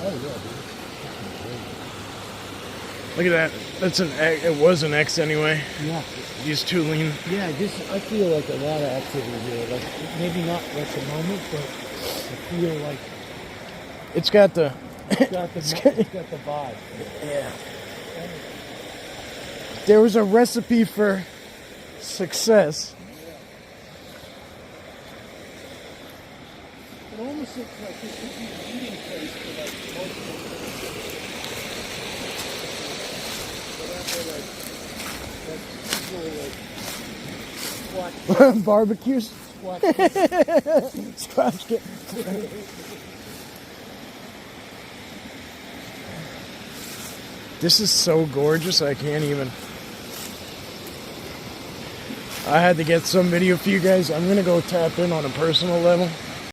Oh, yeah, dude. Look at that. That's an X. It was an X anyway. Yeah. He's too lean. Yeah, I feel like a lot of activity here. Like, maybe not at the moment, but I feel like It's got the... it's got the vibe. Yeah. There was a recipe for success. It almost looks like this would be an eating place for like multiple whatever, like Barbecues? squat. Scratch it. This is so gorgeous, I can't even. I had to get some video for you guys. I'm gonna go tap in on a personal level.